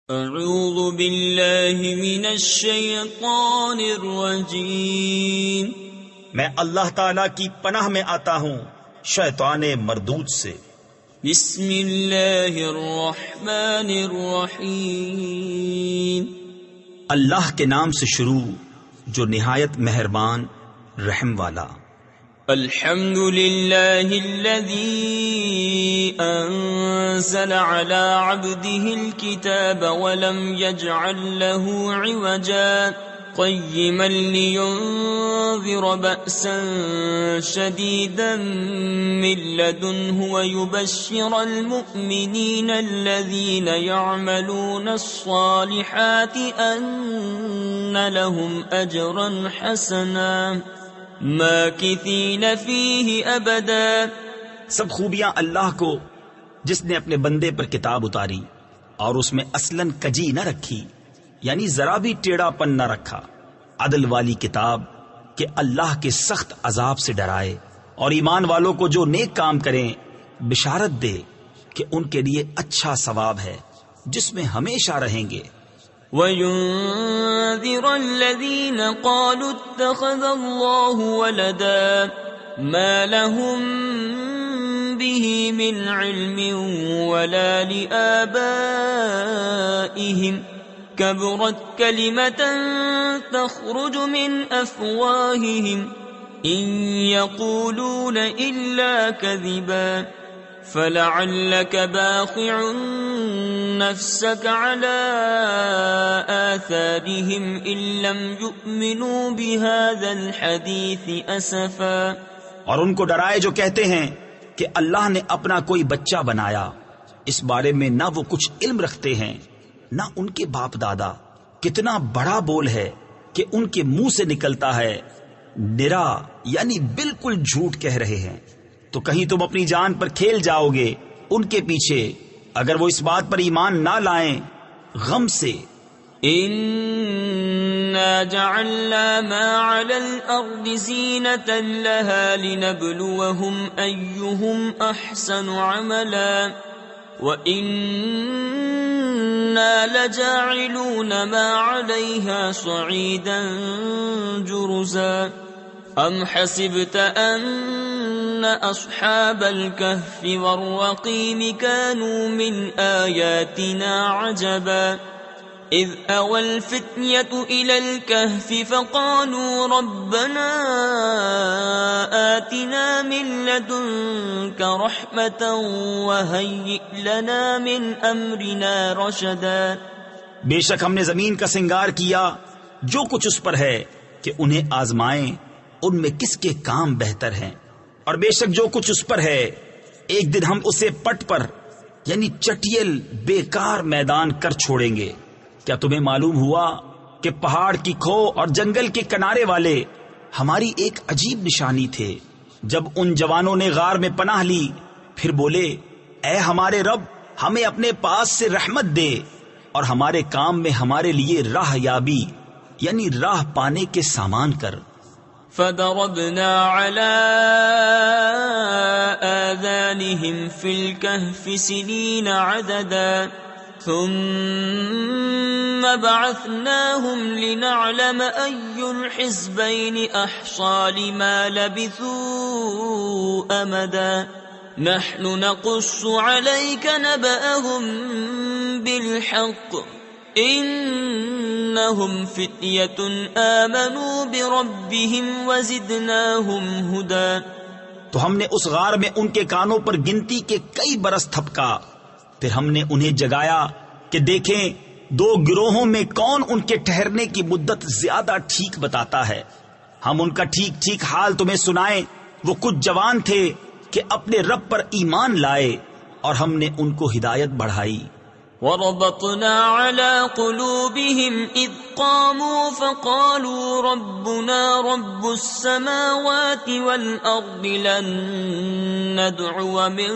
اعوذ باللہ من الشیطان الرجیم، میں اللہ تعالی کی پناہ میں آتا ہوں شیطان مردود سے۔ بسم اللہ الرحمن الرحیم، اللہ کے نام سے شروع جو نہایت مہربان رحم والا۔ الحمد للہ الذی انزل على عبده الكتاب ولم يجعل له عوجا قیما لینذر بأسا شدیدا من لدنه ويبشر المؤمنین الذین يعملون الصالحات ان لهم اجرا حسنا ماکثین فیہ ابدا۔ سب خوبیاں اللہ کو جس نے اپنے بندے پر کتاب اتاری اور اس میں اصلاً کجی نہ رکھی، یعنی ذرا بھی ٹیڑھا پن نہ رکھا، عدل والی کتاب کہ اللہ کے سخت عذاب سے ڈرائے اور ایمان والوں کو جو نیک کام کریں بشارت دے کہ ان کے لیے اچھا ثواب ہے جس میں ہمیشہ رہیں گے۔ وَيُنذِرَ الَّذِينَ قَالُوا اتَّخَذَ اللَّهُ وَلَدًا مَا لَهُم بِهِ مِنْ عِلْمٍ وَلَا لِآبَائِهِمْ كَبُرَتْ كَلِمَةً تَخْرُجُ مِنْ أَفْوَاهِهِمْ إِنْ يَقُولُونَ إِلَّا كَذِبًا فَلَعَلَّكَ بَاخِعٌ نَفْسَكَ عَلَىٰ آثَارِهِمْ إِن لَّمْ يُؤْمِنُوا بِهَٰذَا الْحَدِيثِ أَسَفًا۔ اور ان کو ڈرائے جو کہتے ہیں کہ اللہ نے اپنا کوئی بچہ بنایا، اس بارے میں نہ وہ کچھ علم رکھتے ہیں نہ ان کے باپ دادا۔ کتنا بڑا بول ہے کہ ان کے منہ سے نکلتا ہے، نرا یعنی بالکل جھوٹ کہہ رہے ہیں۔ تو کہیں تم اپنی جان پر کھیل جاؤ گے ان کے پیچھے اگر وہ اس بات پر ایمان نہ لائیں غم سے۔ اِنَّا جَعَلْنَا مَا عَلَى الْأَرْضِ زِينَةً لَهَا لِنَبْلُوَهُمْ أَيُّهُمْ أَحْسَنُ عَمَلًا وَإِنَّا لَجَاعِلُونَ مَا عَلَيْهَا صَعِيدًا جُرُزًا۔ ام حسبت ان اصحاب الكهف والرقيم كانوا من آياتنا عجبا اذ اوى الفتية الى الكهف فقالوا ربنا آتنا من لدنك رحمة وهيئ لنا من امرنا رشدا۔ بے شک ہم نے زمین کا سنگار کیا جو کچھ اس پر ہے کہ انہیں آزمائیں ان میں کس کے کام بہتر ہیں، اور بے شک جو کچھ اس پر ہے ایک دن ہم اسے پٹ پر یعنی چٹیل بیکار میدان کر چھوڑیں گے۔ کیا تمہیں معلوم ہوا کہ پہاڑ کی کھو اور جنگل کے کنارے والے ہماری ایک عجیب نشانی تھے؟ جب ان جوانوں نے غار میں پناہ لی پھر بولے اے ہمارے رب ہمیں اپنے پاس سے رحمت دے اور ہمارے کام میں ہمارے لیے راہ یابی یعنی راہ پانے کے سامان کر۔ فَضَرَبْنَا عَلَىٰ آذَانِهِمْ فِي الْكَهْفِ سِنِينَ عَدَدًا ثُمَّ بَعَثْنَاهُمْ لِنَعْلَمَ أَيُّ الْحِزْبَيْنِ أَحْصَىٰ لِمَا لَبِثُوا أَمَدًا نَحْنُ نَقُصُّ عَلَيْكَ نَبَأَهُم بِالْحَقِّ انہم فتیۃ آمنوا بربہم وزدناہم ہدی۔ تو ہم نے اس غار میں ان کے کانوں پر گنتی کے کئی برس تھپکا، پھر ہم نے انہیں جگایا کہ دیکھیں دو گروہوں میں کون ان کے ٹھہرنے کی مدت زیادہ ٹھیک بتاتا ہے۔ ہم ان کا ٹھیک ٹھیک حال تمہیں سنائیں۔ وہ کچھ جوان تھے کہ اپنے رب پر ایمان لائے اور ہم نے ان کو ہدایت بڑھائی۔ وَرَبَطْنَا عَلَىٰ قُلُوبِهِمْ إِذْ قَامُوا فَقَالُوا رَبُّنَا رَبُّ السَّمَاوَاتِ وَالْأَرْضِ لَن نَّدْعُوَ مِن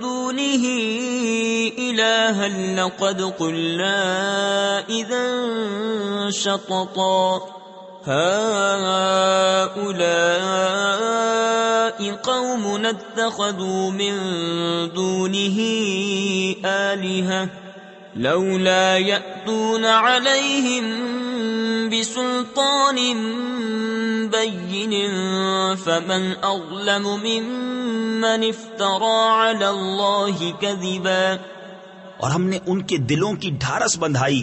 دُونِهِ إِلَٰهًا لَّقَدْ قُلْنَا إِذًا شَطَطًا۔ هؤلاء قوم اتخذوا من دونه آلهة لولا يأتون عليهم بسلطان بين فمن أظلم ممن افترى على الله كذبا. اور ہم نے ان کے دلوں کی ڈھارس بندھائی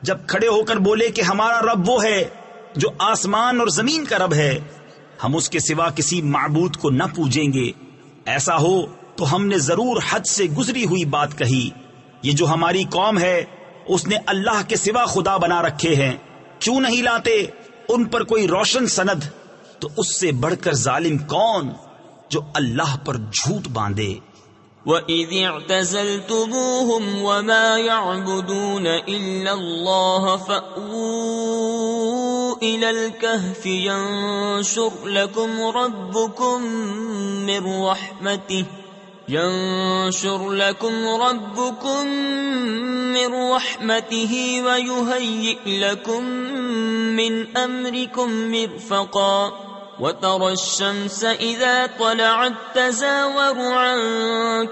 جب کھڑے ہو کر بولے کہ ہمارا رب وہ ہے جو آسمان اور زمین کا رب ہے، ہم اس کے سوا کسی معبود کو نہ پوجیں گے. ایسا ہو تو ہم نے ضرور حد سے گزری ہوئی بات کہی. یہ جو ہماری قوم ہے اس نے اللہ کے سوا خدا بنا رکھے ہیں. کیوں نہیں لاتے ان پر کوئی روشن سند؟ تو اس سے بڑھ کر ظالم کون جو اللہ پر جھوٹ باندھے. وَإِذِ اعْتَزَلْتُمُوهُمْ وَمَا يَعْبُدُونَ إِلَّا اللَّهَ فَأْوُوا إِلَى الْكَهْفِ يَنشُرْ لَكُمْ رَبُّكُمْ مِنْ رَحْمَتِهِ وَيُهَيِّئْ لَكُمْ مِنْ أَمْرِكُمْ مِرْفَقًا. وَتَرَى الشَّمْسَ إِذَا طَلَعَتْ تَزَاوَرُ عَنْ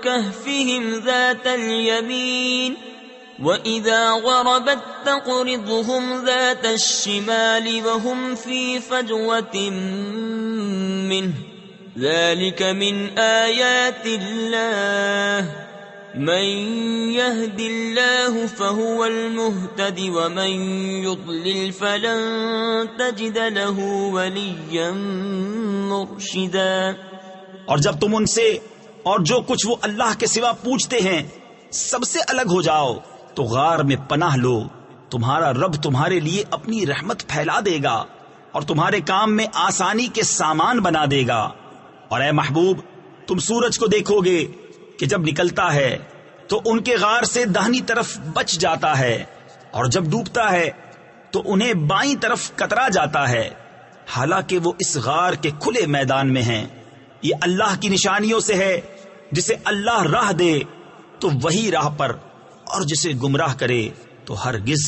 كَهْفِهِمْ ذَاتَ الْيَمِينِ وَإِذَا غَرَبَتْ تَقْرِضُهُمْ ذَاتَ الشِّمَالِ وَهُمْ فِي فَجْوَةٍ مِّنْهُ. ذَلِكَ مِنْ آيَاتِ اللَّهِ مَنْ يَهْدِ اللَّهُ فَهُوَ الْمُهْتَدِ وَمَنْ يُضْلِلْ فَلَنْ تَجِدَ لَهُ وَلِيًّا مُرْشِدًا. اور جب تم ان سے اور جو کچھ وہ اللہ کے سوا پوچھتے ہیں سب سے الگ ہو جاؤ تو غار میں پناہ لو. تمہارا رب تمہارے لیے اپنی رحمت پھیلا دے گا اور تمہارے کام میں آسانی کے سامان بنا دے گا. اور اے محبوب تم سورج کو دیکھو گے کہ جب نکلتا ہے تو ان کے غار سے داہنی طرف بچ جاتا ہے اور جب ڈوبتا ہے تو انہیں بائیں طرف کترا جاتا ہے، حالانکہ وہ اس غار کے کھلے میدان میں ہیں. یہ اللہ کی نشانیوں سے ہے. جسے اللہ راہ دے تو وہی راہ پر، اور جسے گمراہ کرے تو ہرگز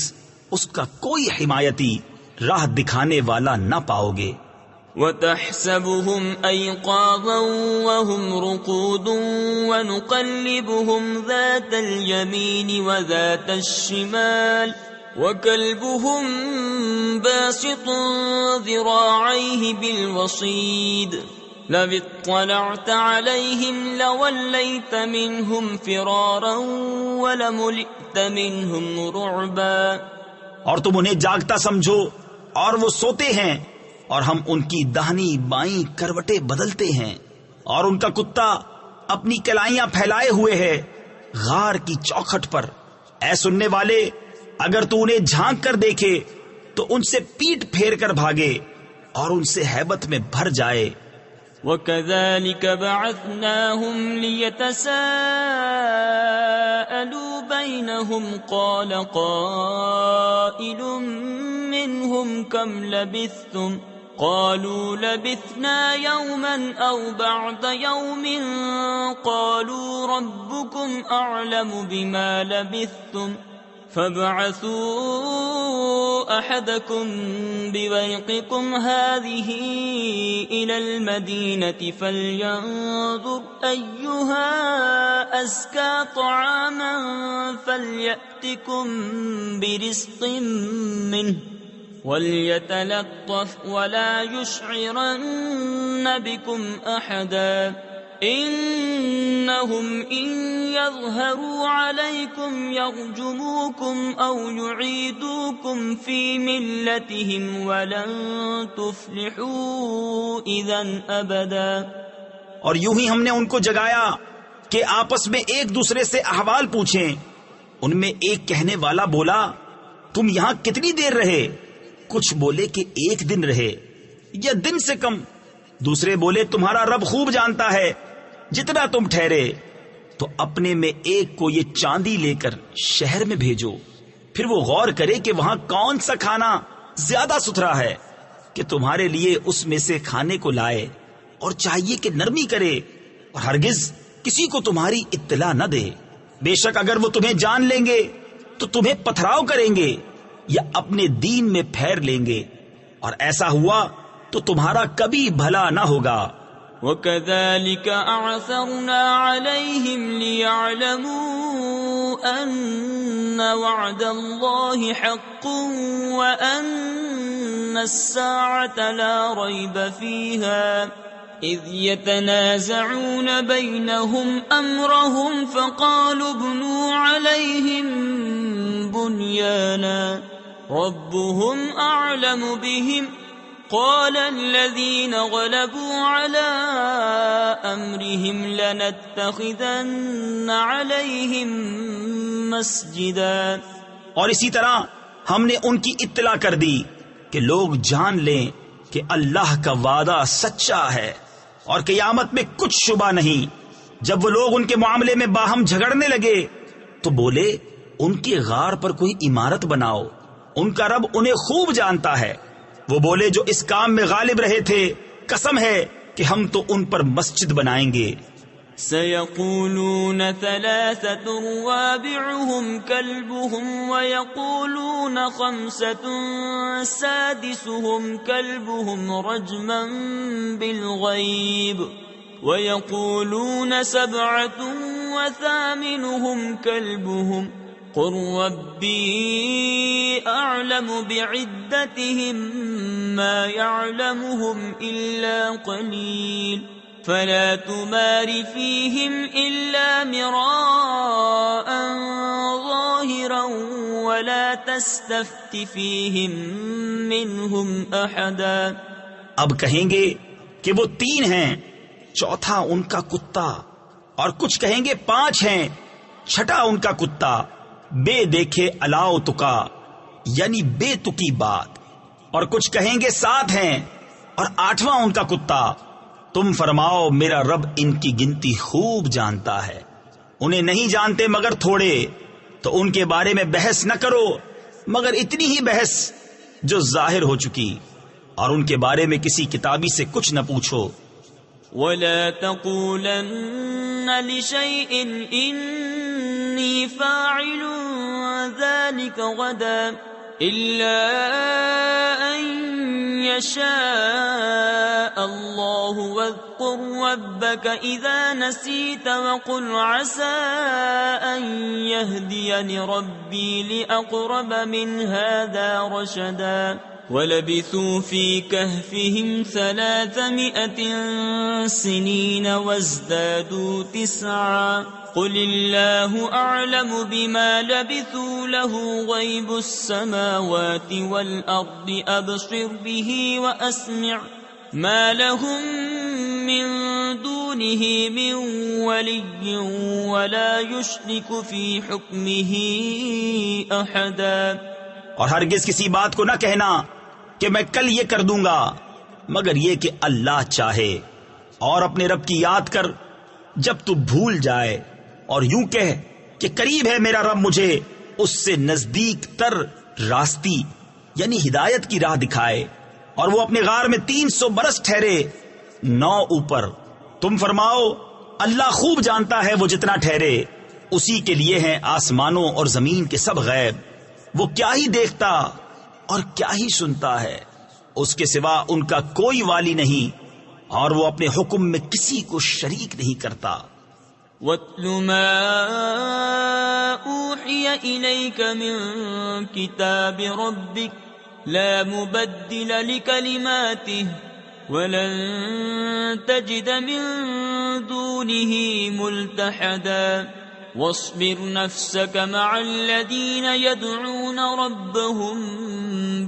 اس کا کوئی حمایتی راہ دکھانے والا نہ پاؤ گے. وَتَحْسَبُهُمْ أَيْقَاظًا وَهُمْ رُقُودٌ وَنُقَلِّبُهُمْ ذَاتَ الْيَمِينِ وَذَاتَ الشِّمَالِ وَكَلْبُهُمْ بَاسِطٌ ذِرَاعَيْهِ بِالْوَصِيدِ لَوِ اطَّلَعْتَ عَلَيْهِمْ لَوَلَّيْتَ مِنْهُمْ فِرَارًا وَلَمُلِئْتَ مِنْهُمْ رُعْبًا. اور تم انہیں جاگتا سمجھو اور وہ سوتے ہیں، اور ہم ان کی داہنی بائیں کروٹیں بدلتے ہیں، اور ان کا کتا اپنی کلائیاں پھیلائے ہوئے ہے غار کی چوکھٹ پر. اے سننے والے، اگر تو انہیں جھانک کر دیکھے تو ان سے پیٹ پھیر کر بھاگے اور ان سے ہیبت میں بھر جائے. وَكَذَلِكَ بَعَثْنَاهُمْ لِيَتَسَاءَلُوا بَيْنَهُمْ قَالَ قَائِلٌ مِّنْهُمْ كَمْ لَبِثْتُمْ قَالُوا لَبِثْنَا يَوْمًا أَوْ بَعْضَ يَوْمٍ قَالُوا رَبُّكُمْ أَعْلَمُ بِمَا لَبِثْتُمْ فَابْعَثُوا أَحَدَكُمْ بِوَرِقِكُمْ هَٰذِهِ إِلَى الْمَدِينَةِ فَلْيَنظُرْ أَيُّهَا أَزْكَىٰ طَعَامًا فَلْيَأْتِكُمْ بِرِزْقٍ مِّنْهُ وَلْيَتَلَطَّفْ وَلَا يُشْعِرَنَّ بِكُمْ أَحَدًا إِنَّهُمْ إِن يَظْهَرُوا عَلَيْكُمْ يَرْجُمُوكُمْ أَوْ يُعِيدُوكُمْ فِي مِلَّتِهِمْ وَلَن تُفْلِحُوا إِذًا أَبَدًا. اور یوں ہی ہم نے ان کو جگایا کہ آپس میں ایک دوسرے سے احوال پوچھیں. ان میں ایک کہنے والا بولا، تم یہاں کتنی دیر رہے؟ کچھ بولے کہ 1 دن رہے یا دن سے کم. دوسرے بولے تمہارا رب خوب جانتا ہے جتنا تم ٹھہرے. تو اپنے میں ایک کو یہ چاندی لے کر شہر میں بھیجو، پھر وہ غور کرے کہ وہاں کون سا کھانا زیادہ ستھرا ہے کہ تمہارے لیے اس میں سے کھانے کو لائے، اور چاہیے کہ نرمی کرے اور ہرگز کسی کو تمہاری اطلاع نہ دے. بے شک اگر وہ تمہیں جان لیں گے تو تمہیں پتھراؤ کریں گے یا اپنے دین میں پھیر لیں گے، اور ایسا ہوا تو تمہارا کبھی بھلا نہ ہوگا۔ وَكَذَلِكَ أَعْثَرْنَا عَلَيْهِمْ لِيَعْلَمُوا أَنَّ وَعْدَ اللَّهِ حَقٌّ وَأَنَّ السَّاعَةَ لَا رَيْبَ فِيهَا إِذْ يَتَنَازَعُونَ بَيْنَهُمْ أَمْرَهُمْ فَقَالُوا ابْنُوا عَلَيْهِمْ بُنْيَانًا رَبُّهُمْ أَعْلَمُ بِهِمْ قال الذين غلبوا على أمرهم لنتخذن عليهم مسجدا۔ اور اسی طرح ہم نے ان کی اطلاع کر دی کہ لوگ جان لیں کہ اللہ کا وعدہ سچا ہے اور قیامت میں کچھ شبہ نہیں۔ جب وہ لوگ ان کے معاملے میں باہم جھگڑنے لگے تو بولے ان کے غار پر کوئی عمارت بناؤ، ان کا رب انہیں خوب جانتا ہے۔ وہ بولے جو اس کام میں غالب رہے تھے قسم ہے کہ ہم تو ان پر مسجد بنائیں گے۔ سيقولون ثلاثة رابعهم كلبهم ويقولون خمسة سادسهم كلبهم رجما بالغيب ويقولون سبعة وثامنهم كلبهم قل ربي أعلم بعدتهم ما يعلمهم إلا قليل فلا تمار فيهم إلا مراء ظاهرا ولا تستفت فيهم منهم أحدا۔ اب کہیں گے کہ وہ 3 ہیں، چوتھا ان کا کتا، اور کچھ کہیں گے 5 ہیں، چھٹا ان کا کتا، بے دیکھے الاؤ تکا یعنی بے تکی بات، اور کچھ کہیں گے 7 ہیں اور 8واں ان کا کتا۔ تم فرماؤ میرا رب ان کی گنتی خوب جانتا ہے، انہیں نہیں جانتے مگر تھوڑے، تو ان کے بارے میں بحث نہ کرو مگر اتنی ہی بحث جو ظاہر ہو چکی، اور ان کے بارے میں کسی کتابی سے کچھ نہ پوچھو۔ وَلَا تَقُولَنَّ لِشَيْءٍ إِنِّي فَاعِلٌ ذَلِكَ غَدًا إِلَّا أَن يَشَاءَ اللَّهُ وَاذْكُر رَّبَّكَ إِذَا نَسِيتَ وَقُلْ عَسَىٰ أَن يَهْدِيَنِ رَبِّي لِأَقْرَبَ مِنْ هَٰذَا رَشَدًا وَلَبِثُوا فِي كَهْفِهِمْ 300 سِنِينَ وَازْدَادُوا 9 قُلِ اللَّهُ أَعْلَمُ بِمَا لَبِثُوا لَهُ غَيْبُ السَّمَاوَاتِ وَالْأَرْضِ أَبْصِرْ بِهِ وَأَسْمِعْ مَا لَهُم مِّن دُونِهِ مِن وَلِيٍّ وَلَا يُشْرِكُ فِي حُكْمِهِ أَحَدًا۔ اور ہرگز کسی بات کو نہ کہنا کہ میں کل یہ کر دوں گا مگر یہ کہ اللہ چاہے، اور اپنے رب کی یاد کر جب تو بھول جائے، اور یوں کہہ کہ قریب ہے میرا رب مجھے اس سے نزدیک تر راستی یعنی ہدایت کی راہ دکھائے، اور وہ اپنے غار میں 300 برس ٹھہرے 9 اوپر۔ تم فرماؤ اللہ خوب جانتا ہے وہ جتنا ٹھہرے، اسی کے لیے ہیں آسمانوں اور زمین کے سب غیب، وہ کیا ہی دیکھتا اور کیا ہی سنتا ہے، اس کے سوا ان کا کوئی والی نہیں، اور وہ اپنے حکم میں کسی کو شریک نہیں کرتا۔ وَاتْلُ مَا أُوحِيَ إِلَيْكَ مِن كِتَابِ رَبِّكَ لَا مُبَدِّلَ لِكَلِمَاتِهِ وَلَن تَجِدَ مِن دُونِهِ مُلْتَحَدًا وَاصْبِرْ نَفْسَكَ مَعَ الَّذِينَ يَدْعُونَ رَبَّهُم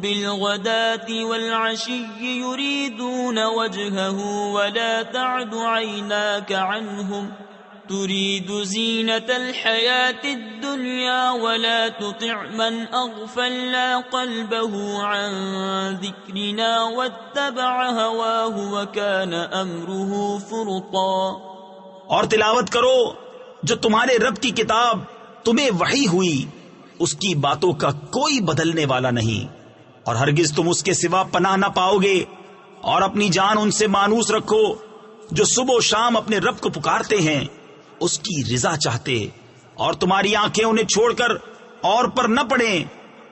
بِالْغَدَاةِ وَالْعَشِيِّ يُرِيدُونَ وَجْهَهُ وَلَا تَعْدُ عَيْنَاكَ عَنْهُمْ تُرِيدُ زِينَةَ الْحَيَاةِ الدُّنْيَا وَلَا تُطِعْ مَنْ أَغْفَلْنَا قَلْبَهُ عَنْ ذِكْرِنَا وَاتَّبَعَ هَوَاهُ وَكَانَ أَمْرُهُ فُرُطًا۔ اور تلاوت کرو جو تمہارے رب کی کتاب تمہیں وحی ہوئی، اس کی باتوں کا کوئی بدلنے والا نہیں، اور ہرگز تم اس کے سوا پناہ نہ پاؤ گے، اور اپنی جان ان سے مانوس رکھو جو صبح و شام اپنے رب کو پکارتے ہیں اس کی رضا چاہتے، اور تمہاری آنکھیں انہیں چھوڑ کر اور پر نہ پڑیں۔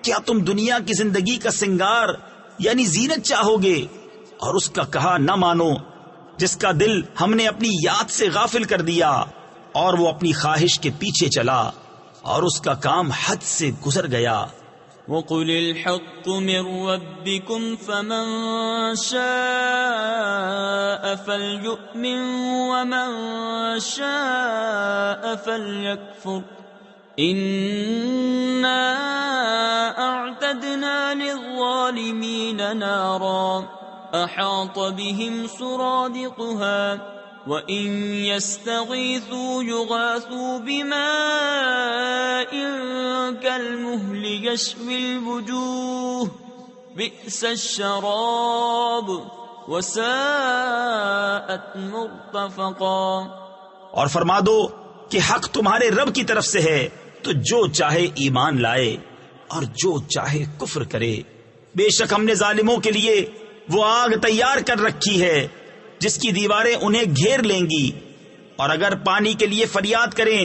کیا تم دنیا کی زندگی کا سنگار یعنی زینت چاہو گے، اور اس کا کہا نہ مانو جس کا دل ہم نے اپنی یاد سے غافل کر دیا اور وہ اپنی خواہش کے پیچھے چلا اور اس کا کام حد سے گزر گیا۔ وَقُلِ الْحَقُّ مِنْ رَبِّكُمْ فَمَنْ شَاءَ فَلْيُؤْمِنْ وَمَنْ شَاءَ فَلْيَكْفُرْ إِنَّا أَعْتَدْنَا لِلظَّالِمِينَ نَارًا أَحَاطَ بِهِمْ سُرَادِقُهَا وَإِنْ يَسْتَغِيثُوا يُغَاثُوا بِمَاءٍ كَالْمُهْلِ يَشْوِي الْوُجُوهَ بِئْسَ الشَّرَابُ وَسَاءَتْ مُرْتَفَقًا۔ اور فرما دو کہ حق تمہارے رب کی طرف سے ہے، تو جو چاہے ایمان لائے اور جو چاہے کفر کرے۔ بے شک ہم نے ظالموں کے لیے وہ آگ تیار کر رکھی ہے جس کی دیواریں انہیں گھیر لیں گی، اور اگر پانی کے لیے فریاد کریں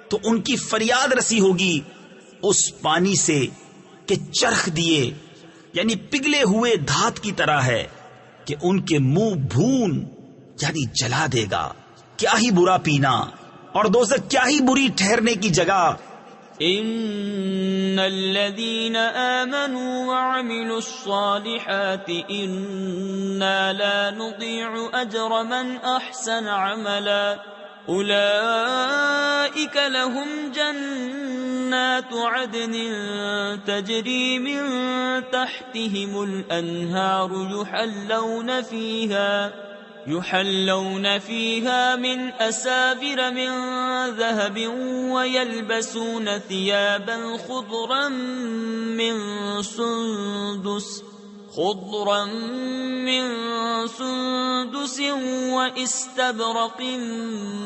تو ان کی فریاد رسی ہوگی اس پانی سے کہ چرخ دیے، یعنی پگھلے ہوئے دھات کی طرح ہے کہ ان کے منہ بھون یعنی جلا دے گا۔ کیا ہی برا پینا، اور دوزخ کیا ہی بری ٹھہرنے کی جگہ۔ ان الذين آمنوا وعملوا الصالحات انا لا نضيع اجر من احسن عملا اولئك لهم جنات عدن تجري من تحتهم الانهار يحلون فيها من أساور من ذهب ويلبسون ثيابا خضرا من سندس واستبرق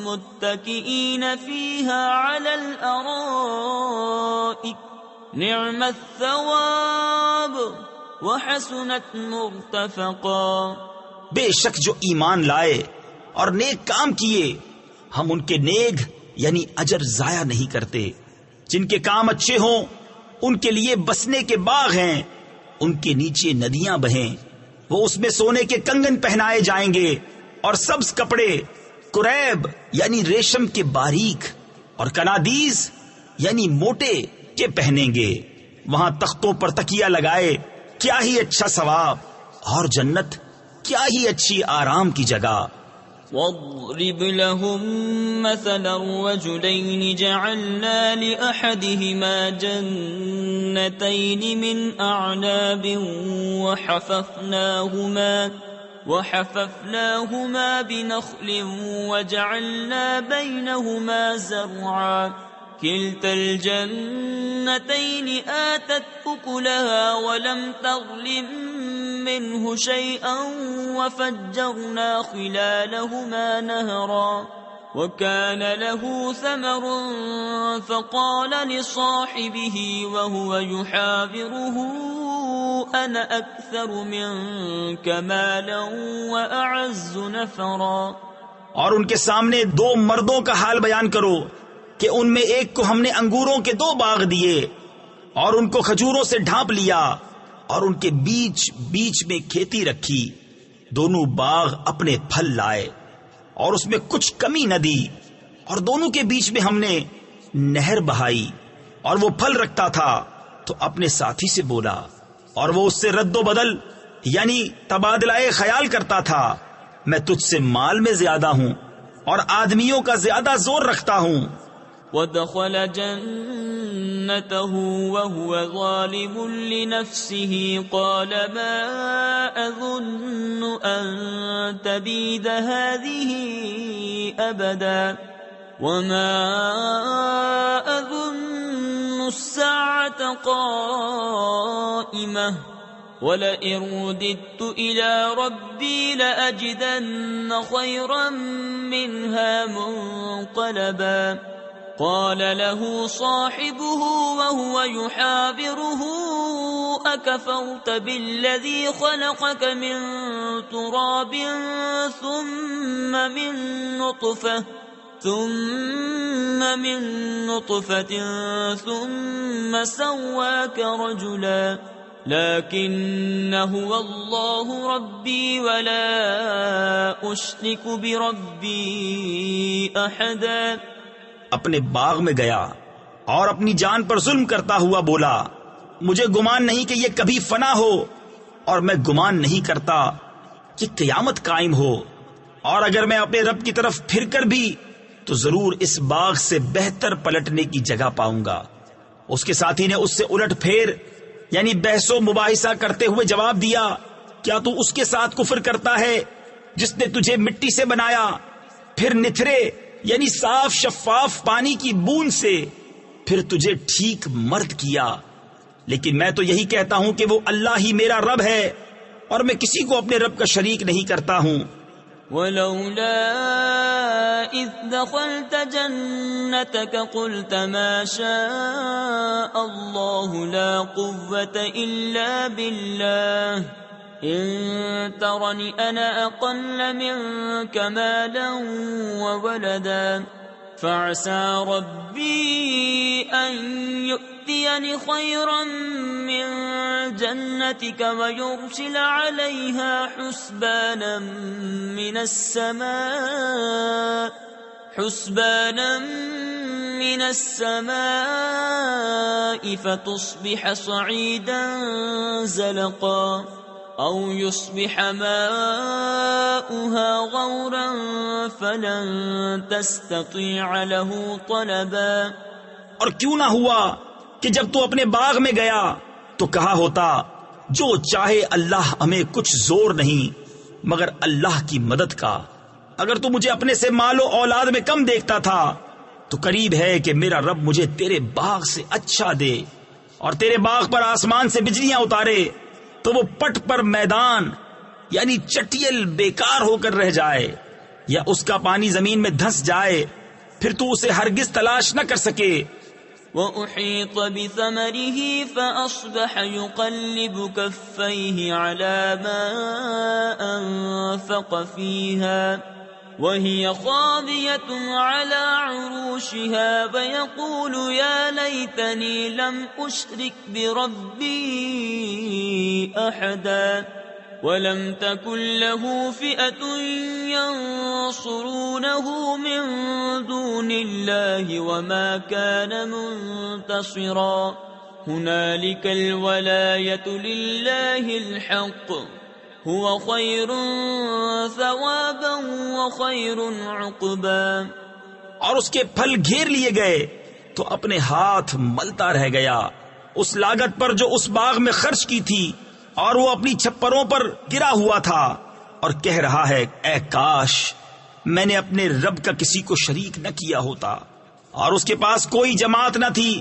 متكئين فيها على الأرائك نعم الثواب وحسنت مرتفقا۔ بے شک جو ایمان لائے اور نیک کام کیے ہم ان کے نیک یعنی اجر ضائع نہیں کرتے۔ جن کے کام اچھے ہوں ان کے لیے بسنے کے باغ ہیں، ان کے نیچے ندیاں بہیں، وہ اس میں سونے کے کنگن پہنائے جائیں گے اور سبز کپڑے کریب یعنی ریشم کے باریک اور کنادیز یعنی موٹے کے پہنیں گے۔ وہاں تختوں پر تکیہ لگائے، کیا ہی اچھا ثواب، اور جنت کیا ہی اچھی آرام کی جگہ۔ واضرب لهم مثلا رجلين جعلنا لأحدهما جنتين من أعناب وحففناهما بنخل وجعلنا بينهما زرعا كلتا الجنتين آتت أكلها ولم تظلم منه شيئا وفجرنا خلالهما نهرا وكان له ثمر فقال لصاحبه وهو يحاوره أنا أكثر منك مالا وأعز نفرا۔ اور ان کے سامنے دو مردوں کا حال بیان کرو کہ ان میں ایک کو ہم نے انگوروں کے 2 باغ دیے اور ان کو کھجوروں سے ڈھانپ لیا اور ان کے بیچ بیچ میں کھیتی رکھی، دونوں باغ اپنے پھل لائے اور اس میں کچھ کمی نہ دی، اور دونوں کے بیچ میں ہم نے نہر بہائی، اور وہ پھل رکھتا تھا تو اپنے ساتھی سے بولا اور وہ اس سے رد و بدل یعنی تبادلہ خیال کرتا تھا، میں تجھ سے مال میں زیادہ ہوں اور آدمیوں کا زیادہ زور رکھتا ہوں۔ ودخل جنته وهو ظالم لنفسه قال ما أظن أن تبيد هذه أبدا وما أظن الساعة قائمة ولئن رددت إلى ربي لأجدن خيرا منها منقلبا قال له صاحبه وهو يحاوره أكفرت بالذي خلقك من تراب ثم من نطفة ثم سواك رجلا لكن هو الله ربي ولا أشرك بربي أحدا. اپنے باغ میں گیا اور اپنی جان پر ظلم کرتا ہوا بولا مجھے گمان نہیں کہ یہ کبھی فنا ہو، اور میں گمان نہیں کرتا کہ قیامت قائم ہو، اور اگر میں اپنے رب کی طرف پھر کر بھی تو ضرور اس باغ سے بہتر پلٹنے کی جگہ پاؤں گا. اس کے ساتھی نے اس سے الٹ پھیر یعنی بحث و مباحثہ کرتے ہوئے جواب دیا کیا تو اس کے ساتھ کفر کرتا ہے جس نے تجھے مٹی سے بنایا، پھر نتھرے یعنی صاف شفاف پانی کی بوند سے پھر تجھے ٹھیک مرد کیا. لیکن میں تو یہی کہتا ہوں کہ وہ اللہ ہی میرا رب ہے اور میں کسی کو اپنے رب کا شریک نہیں کرتا ہوں. ولولا إذ دخلت جنتك قلت ما شاء الله لا قوة إلا بالله إن ترني أنا أقل منك مالا وولدا فعسى ربي أن يؤتيني خيرا من جنتك ويرسل عليها حسبانا من السماء فتصبح صعيدا زلقا أو يصبح ماؤها غورا فلن تستطيع له طلبا. اور کیوں نہ ہوا کہ جب تو اپنے باغ میں گیا تو کہا ہوتا جو چاہے اللہ، ہمیں کچھ زور نہیں مگر اللہ کی مدد کا. اگر تو مجھے اپنے سے مال و اولاد میں کم دیکھتا تھا تو قریب ہے کہ میرا رب مجھے تیرے باغ سے اچھا دے اور تیرے باغ پر آسمان سے بجلیاں اتارے تو وہ پٹ پر میدان یعنی چٹیل بیکار ہو کر رہ جائے، یا اس کا پانی زمین میں دھس جائے پھر تو اسے ہرگز تلاش نہ کر سکے. وَأُحِيطَ بِثَمَرِهِ فَأَصْبَحَ يُقَلِّبُ كَفَّيْهِ عَلَى مَا أَنفَقَ فِيهَا وَهِيَ خَاوِيَةٌ عَلَى عُرُوشِهَا وَيَقُولُ يَا لَيْتَنِي لَمْ أُشْرِكْ بِرَبِّي أَحَدًا وَلَمْ تَكُنْ لَهُ فِئَةٌ يَنصُرُونَهُ مِنْ دُونِ اللَّهِ وَمَا كَانَ مُنْتَصِرًا. هُنَالِكَ الْوَلَايَةُ لِلَّهِ الْحَقِّ هُوَ خَيْرٌ ثَوَابًا وَخَيْرٌ عُقْبًا. اور اس کے پھل گھیر لیے گئے تو اپنے ہاتھ ملتا رہ گیا اس لاگت پر جو اس باغ میں خرچ کی تھی، اور وہ اپنی چھپروں پر گرا ہوا تھا اور کہہ رہا ہے اے کاش میں نے اپنے رب کا کسی کو شریک نہ کیا ہوتا. اور اس کے پاس کوئی جماعت نہ تھی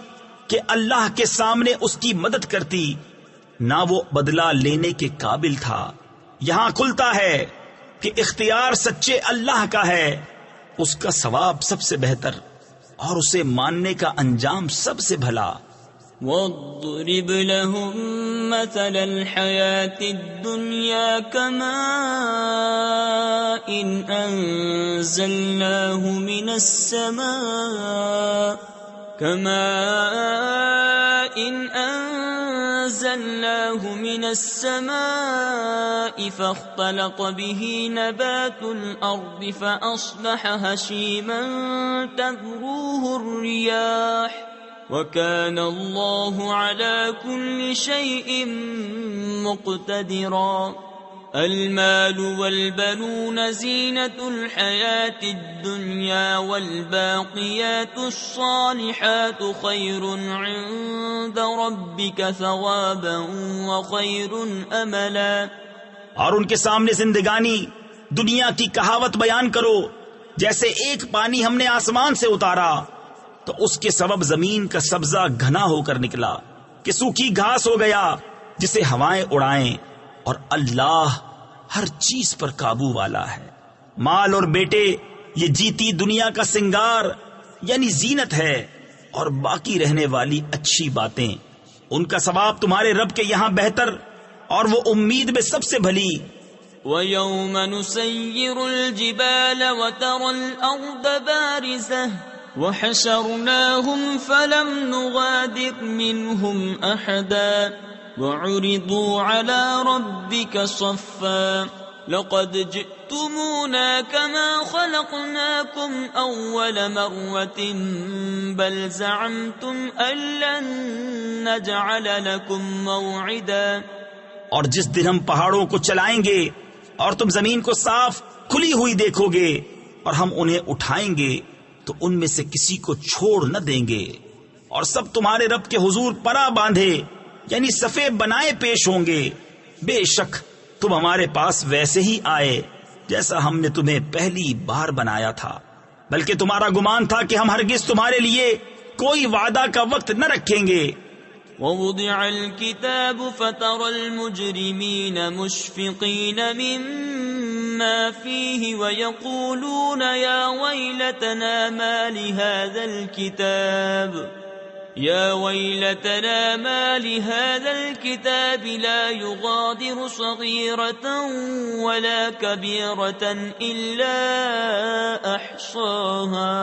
کہ اللہ کے سامنے اس کی مدد کرتی، نہ وہ بدلہ لینے کے قابل تھا. یہاں کھلتا ہے کہ اختیار سچے اللہ کا ہے، اس کا ثواب سب سے بہتر اور اسے ماننے کا انجام سب سے بھلا. وَاضْرِبْ لَهُم مَّثَلَ الْحَيَاةِ الدُّنْيَا كَمَاءٍ أَنزَلْنَاهُ مِنَ السَّمَاءِ فَاخْتَلَطَ بِهِ نَبَاتُ الْأَرْضِ فَأَصْبَحَ هَشِيمًا تَذْرُوهُ الرِّيَاحُ وَكَانَ اللَّهُ عَلَى كُلِّ شَيْءٍ مُقْتَدِرًا. الْمَالُ وَالْبَنُونَ زِينَةُ الْحَيَاةِ الدُّنْيَا وَالْبَاقِيَاتُ الصَّالِحَاتُ خَيْرٌ عِندَ رَبِّكَ ثَوَابًا وَخَيْرٌ أَمَلًا. اور ان کے سامنے زندگانی دنیا کی کہاوت بیان کرو جیسے ایک پانی ہم نے آسمان سے اتارا تو اس کے سبب زمین کا سبزہ گھنا ہو کر نکلا کہ سوکھی گھاس ہو گیا جسے ہوائیں اڑائیں، اور اللہ ہر چیز پر قابو والا ہے. مال اور بیٹے یہ جیتی دنیا کا سنگار یعنی زینت ہے، اور باقی رہنے والی اچھی باتیں ان کا ثواب تمہارے رب کے یہاں بہتر اور وہ امید میں سب سے بھلی. وَيَوْمَ نُسَيِّرُ الْجِبَالَ وَتَرَى الْأَرْضَ بَارِزَةً وَحَشَرْنَاهُمْ فَلَمْ نُغَادِرْ مِنْهُمْ أَحَدًا وعرضوا على ربك صفا لقد جئتمونا كما خلقناكم أول مرة بل زعمتم أن لن نجعل لكم موعدا. اور جس دن ہم پہاڑوں کو چلائیں گے اور تم زمین کو صاف کھلی ہوئی دیکھو گے اور ہم انہیں اٹھائیں گے تو ان میں سے کسی کو چھوڑ نہ دیں گے، اور سب تمہارے رب کے حضور پرا باندھے یعنی صفے بنائے پیش ہوں گے. بے شک تم ہمارے پاس ویسے ہی آئے جیسا ہم نے تمہیں پہلی بار بنایا تھا، بلکہ تمہارا گمان تھا کہ ہم ہرگز تمہارے لیے کوئی وعدہ کا وقت نہ رکھیں گے. ووضع الكتاب فترى المجرمين مشفقين مما فيه ويقولون يا ويلتنا ما لهذا الكتاب لا يغادر صغيرة ولا كبيرة إلا أحصاها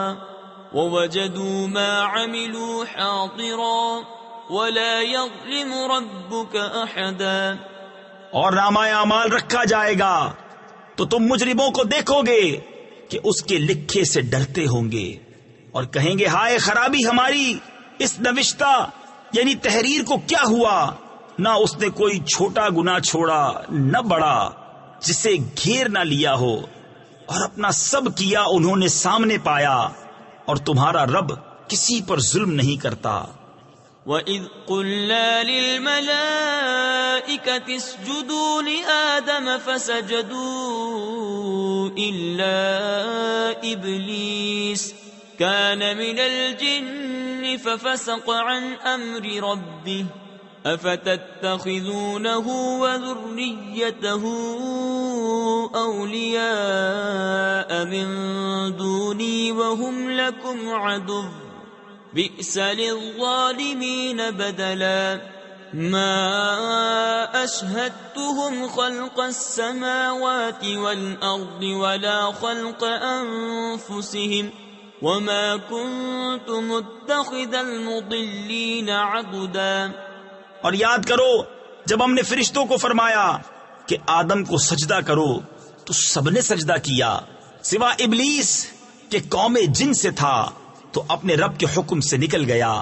ووجدوا ما عملوا حاضرا ولا يظلم ربك أحدا. اور نامہ اعمال رکھا جائے گا تو تم مجرموں کو دیکھو گے کہ اس کے لکھے سے ڈرتے ہوں گے اور کہیں گے ہائے خرابی ہماری، اس نوشتہ یعنی تحریر کو کیا ہوا؟ نہ اس نے کوئی چھوٹا گناہ چھوڑا نہ بڑا جسے گھیر نہ لیا ہو، اور اپنا سب کیا انہوں نے سامنے پایا، اور تمہارا رب کسی پر ظلم نہیں کرتا. وَإِذْ قُلْنَا لِلْمَلَائِكَةِ اسْجُدُوا لِآدَمَ فَسَجَدُوا إِلَّا إِبْلِيسَ كَانَ مِنَ الْجِنِّ فَفَسَقَ عَنْ أَمْرِ رَبِّهِ أَفَتَتَّخِذُونَهُ وَذُرِّيَّتَهُ أَوْلِيَاءَ مِن دُونِي وَهُمْ لَكُمْ عَدُوٌّ بئس للظالمين بدلا. ما أشهدتهم خلق السماوات والأرض ولا خلق أنفسهم وما كنت متخذ المضلين عضدا. اور یاد کرو جب ہم نے فرشتوں کو فرمایا کہ آدم کو سجدہ کرو تو سب نے سجدہ کیا سوا ابلیس کہ قوم جن سے تھا تو اپنے رب کے حکم سے نکل گیا.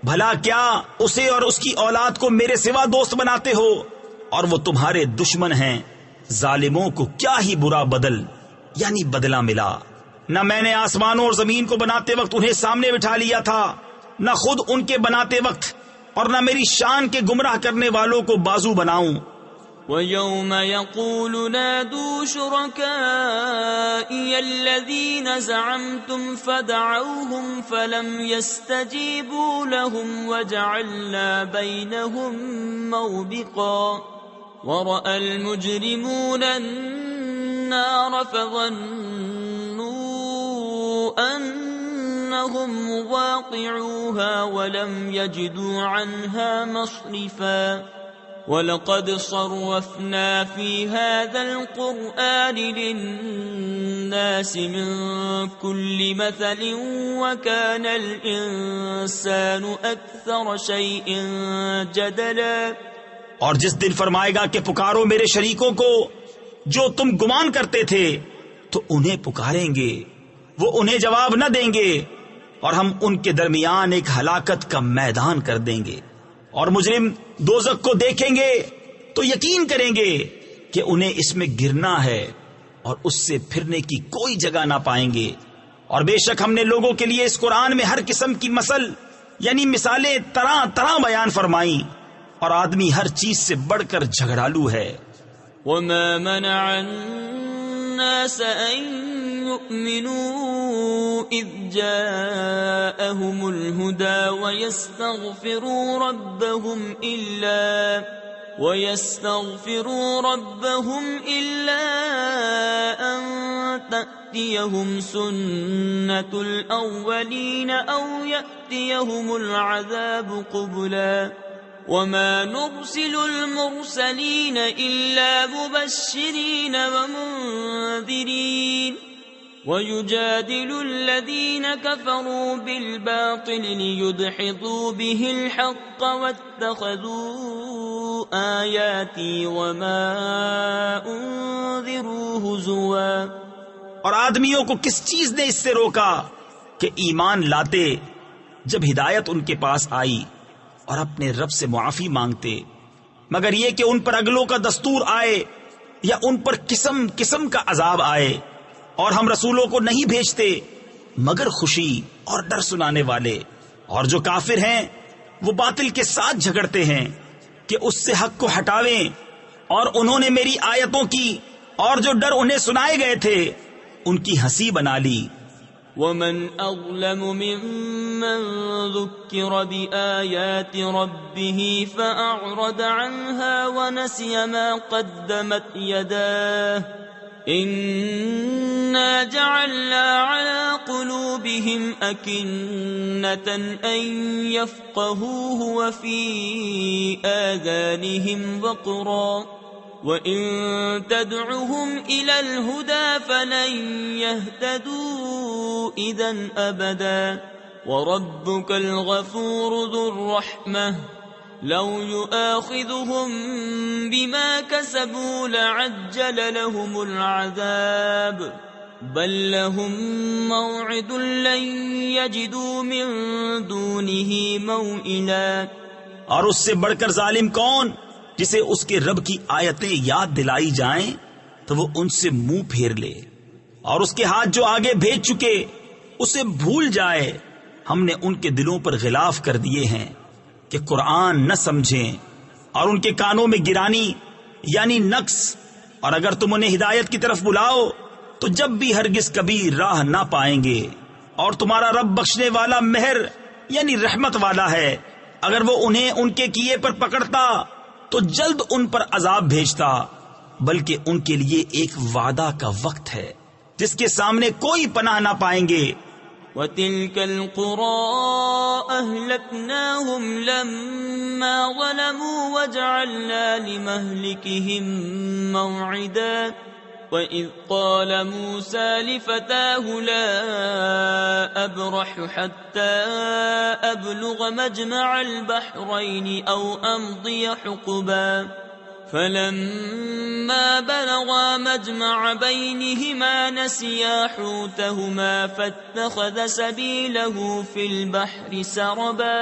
بھلا کیا اسے اور اس کی اولاد کو میرے سوا دوست بناتے ہو، اور وہ تمہارے دشمن ہیں. ظالموں کو کیا ہی برا بدل یعنی بدلہ ملا. نہ میں نے آسمانوں اور زمین کو بناتے وقت انہیں سامنے بٹھا لیا تھا، نہ خود ان کے بناتے وقت، اور نہ میری شان کے گمراہ کرنے والوں کو بازو بناؤں. وَيَوْمَ يَقُولُ نَادُوا شُرَكَائِيَ الَّذِينَ زَعَمْتُمْ فَدَعَوْهُمْ فَلَمْ يَسْتَجِيبُوا لَهُمْ وَجَعَلْنَا بَيْنَهُمْ مَوْبِقًا. وَرَأَى الْمُجْرِمُونَ النَّارَ فَظَنُّوا أَنَّهُمْ مُوَاقِعُوهَا وَلَمْ يَجِدُوا عَنْهَا مَصْرِفًا. وَلَقَدْ صَرَّفْنَا فِي هَذَا الْقُرْآنِ لِلنَّاسِ مِنْ كُلِّ مَثَلٍ وَكَانَ الْإِنسَانُ أَكْثَرَ شَيْءٍ جَدَلًا. اور جس دن فرمائے گا کہ پکارو میرے شریکوں کو جو تم گمان کرتے تھے تو انہیں پکاریں گے، وہ انہیں جواب نہ دیں گے، اور ہم ان کے درمیان ایک ہلاکت کا میدان کر دیں گے. اور مجرم دوزخ کو دیکھیں گے تو یقین کریں گے کہ انہیں اس میں گرنا ہے اور اس سے پھرنے کی کوئی جگہ نہ پائیں گے. اور بے شک ہم نے لوگوں کے لیے اس قرآن میں ہر قسم کی مثل یعنی مثالیں طرح طرح بیان فرمائیں، اور آدمی ہر چیز سے بڑھ کر جھگڑالو ہے. وما منع الناس أن يؤمنوا إذ جاءهم الهدى ويستغفروا ربهم إلا أن تأتيهم سنة الأولين أو يأتيهم العذاب قبلا. وما نرسل المرسلين إلا مبشرين ومنذرين وَيُجَادِلُ الَّذِينَ كَفَرُوا بِالْبَاطِلِ لِيُدْحِضُوا بِهِ الْحَقَّ وَاتَّخَذُوا آيَاتِي وَمَا أُنذِرُوا هُزُوًا۔ اور آدمیوں کو کس چیز نے اس سے روکا کہ ایمان لاتے جب ہدایت ان کے پاس آئی اور اپنے رب سے معافی مانگتے، مگر یہ کہ ان پر اگلوں کا دستور آئے یا ان پر قسم قسم کا عذاب آئے۔ اور ہم رسولوں کو نہیں بھیجتے مگر خوشی اور ڈر سنانے والے، اور جو کافر ہیں وہ باطل کے ساتھ جھگڑتے ہیں کہ اس سے حق کو ہٹاویں، اور انہوں نے میری آیتوں کی اور جو ڈر انہیں سنائے گئے تھے ان کی ہنسی بنا لی۔ وَمَنْ أَظْلَمُ مِمَّنْ ذُكِّرَ بِآيَاتِ رَبِّهِ فَأَعْرَضَ عَنْهَا وَنَسِيَ مَا قَدَّمَتْ يَدَاهُ إِنَّا جَعَلْنَا عَلَى قُلُوبِهِمْ أَكِنَّةً أَن يَفْقَهُوهُ وَفِي آذَانِهِمْ وَقْرًا وَإِن تَدْعُهُمْ إِلَى الْهُدَى فَلَن يَهْتَدُوا إِذًا أَبَدًا وَرَبُّكَ الْغَفُورُ ذُو الرَّحْمَةِ لَوْ يُؤَاخِذُهُم بِمَا كَسَبُوا لَعَجَّلَ لَهُمُ الْعَذَابَ بَل لَّهُم مَّوْعِدٌ لَّن يَجِدُوا مِن دُونِهِ مَوْئِلًا۔ اور اس سے بڑھ کر ظالم کون جسے اس کے رب کی آیتیں یاد دلائی جائیں تو وہ ان سے منہ پھیر لے، اور اس کے ہاتھ جو آگے بھیج چکے اسے بھول جائے۔ ہم نے ان کے دلوں پر غلاف کر دیے ہیں کہ قرآن نہ سمجھیں، اور ان کے کانوں میں گرانی یعنی نقص، اور اگر تم انہیں ہدایت کی طرف بلاؤ تو جب بھی ہرگز کبھی راہ نہ پائیں گے۔ اور تمہارا رب بخشنے والا مہر یعنی رحمت والا ہے، اگر وہ انہیں ان کے کیے پر پکڑتا تو جلد ان پر عذاب بھیجتا، بلکہ ان کے لیے ایک وعدہ کا وقت ہے جس کے سامنے کوئی پناہ نہ پائیں گے۔ وَتِلْكَ الْقُرَىٰ أَهْلَكْنَاهُمْ لَمَّا ظَلَمُوا وَجَعَلْنَا لِمَهْلِكِهِم مَّوْعِدًا وَإِذْ قَالَ مُوسَىٰ لِفَتَاهُ لَا أَبْرَحُ حَتَّىٰ أَبْلُغَ مَجْمَعَ الْبَحْرَيْنِ أَوْ أَمْضِيَ حُقُبًا فَلَمَّا بَلَغَا مَجْمَعَ بَيْنِهِمَا نَسِيَا حُوتَهُمَا فَاتَّخَذَ سَبِيلَهُ فِي الْبَحْرِ سَرَبًا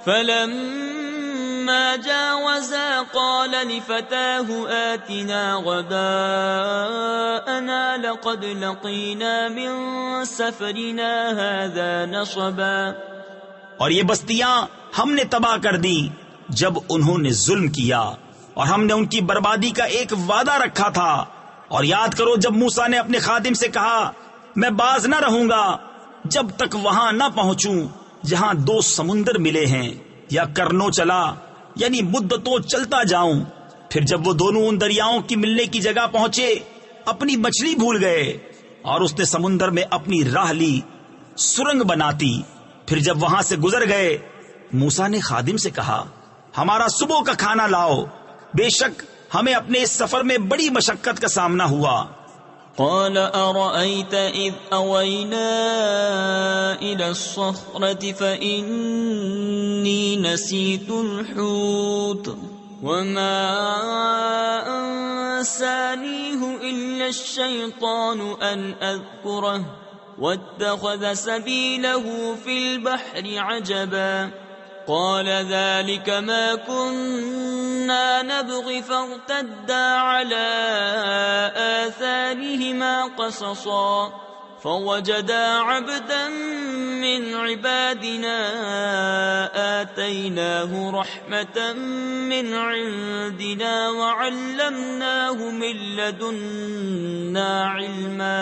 فَلَمَّا جَاوَزَا قَالَ لِفَتَاهُ آتِنَا غَدَاءَنَا لَقَدْ لَقِينَا مِن سَفَرِنَا هَٰذَا نَصَبًا۔ اور یہ بستیاں ہم نے تباہ کر دی جب انہوں نے ظلم کیا، اور ہم نے ان کی بربادی کا ایک وعدہ رکھا تھا۔ اور یاد کرو جب موسیٰ نے اپنے خادم سے کہا میں باز نہ رہوں گا جب تک وہاں نہ پہنچوں جہاں دو سمندر ملے ہیں، یا کرنوں چلا یعنی مدتوں چلتا جاؤں۔ پھر جب وہ دونوں ان دریاؤں کی ملنے کی جگہ پہنچے اپنی مچھلی بھول گئے، اور اس نے سمندر میں اپنی راہ لی سرنگ بناتی۔ پھر جب وہاں سے گزر گئے موسیٰ نے خادم سے کہا ہمارا صبح کا کھانا لاؤ، بے شک ہمیں اپنے اس سفر میں بڑی مشقت کا سامنا ہوا۔ قال أرأيت إذ أوينا إلى الصخرة فإني نسيت الحوت وما أنسانيه إلا الشيطان أن أذكره واتخذ سبيله في البحر عجبا قال ذلك ما كنا نبغي فارتدا على آثارهما قصصا فوجدا عبدا من عبادنا آتيناه رحمة من عندنا وعلمناه من لدنا علما